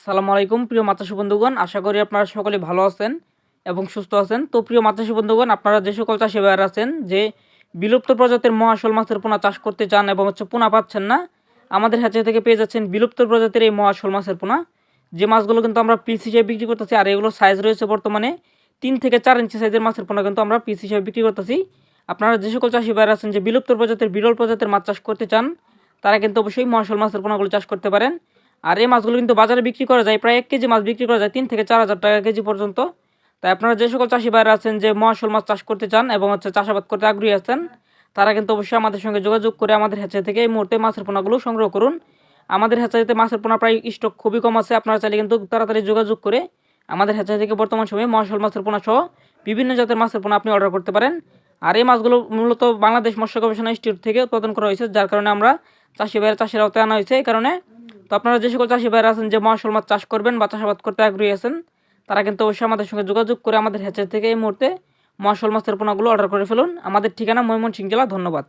আসসালামু আলাইকুম প্রিয় মাছাসী বন্ধুগণ, আশা করি আপনারা সকলে ভালো আছেন এবং সুস্থ আছেন। তো প্রিয় মাছাসী বন্ধুগণ, আপনারা যে সকল চাষি ভাইয়েরা আছেন যে বিলুপ্ত প্রজাতির মহাশোল মাছের পোনা চাষ করতে চান এবং পোনা পাচ্ছেন না, আমাদের হ্যাচারি থেকে পেয়ে যাচ্ছেন বিলুপ্ত প্রজাতির এই মহাশোল মাছের পোনা। যে মাছগুলো কিন্তু আমরা পিস হিসেবে বিক্রি করতেছি, আর এগুলো সাইজ রয়েছে বর্তমানে 3 থেকে 4 ইঞ্চি সাইজের মাছের পোনা কিন্তু আমরা পিস হিসেবে বিক্রি করতেছি। আপনারা যে সকল চাষি ভাইয়েরা আছেন যে বিলুপ্ত প্রজাতির বিরল প্রজাতির মাছ চাষ করতে চান, তারা কিন্তু অবশ্যই মহাশোল মাছের পোনাগুলো চাষ করতে পারেন। আর এই মাছগুলো কিন্তু বাজারে বিক্রি করা যায়, প্রায় 1 কেজি মাছ বিক্রি করা যায় 3 থেকে 4 হাজার টাকা কেজি পর্যন্ত। তাই আপনারা যে সকল চাষি ভাইরা আছেন যে মহাশোল মাছ চাষ করতে চান এবং চাষাবাদ করতে আগ্রহী আছেন, তারা কিন্তু অবশ্যই আমাদের সঙ্গে যোগাযোগ করে আমাদের হ্যাচারি থেকে এই মুহূর্তে মাছের পোনাগুলো সংগ্রহ করুন। আমাদের হ্যাচারিতে মাছের পোনা প্রায় স্টক খুবই কম আছে। আপনারা চাইলে কিন্তু তাড়াতাড়ি যোগাযোগ করে আমাদের হ্যাচারি থেকে বর্তমান সময়ে মহাশোল মাছের পোনা সহ বিভিন্ন জাতের মাছের পোনা আপনি অর্ডার করতে পারেন। আর এই মাছগুলো মূলত বাংলাদেশ মৎস্য গবেষণা ইনস্টিটিউট থেকে উৎপাদন করা হয়েছে, যার কারণে আমরা চাষি ভাইয়ের চাষের আওতায় আনা হয়েছে। এই কারণে তো আপনারা যে সকল চাষি ভাইরা আছেন যে মহাশোল মাছ চাষ করবেন বা চাষাবাদ করতে আগ্রহী আছেন, তারা কিন্তু অবশ্যই আমাদের সঙ্গে যোগাযোগ করে আমাদের হ্যাচারি থেকে এই মুহূর্তে মহাশোল মাছের পোনাগুলো অর্ডার করে ফেলুন। আমাদের ঠিকানা ময়মনসিংহ জেলা। ধন্যবাদ।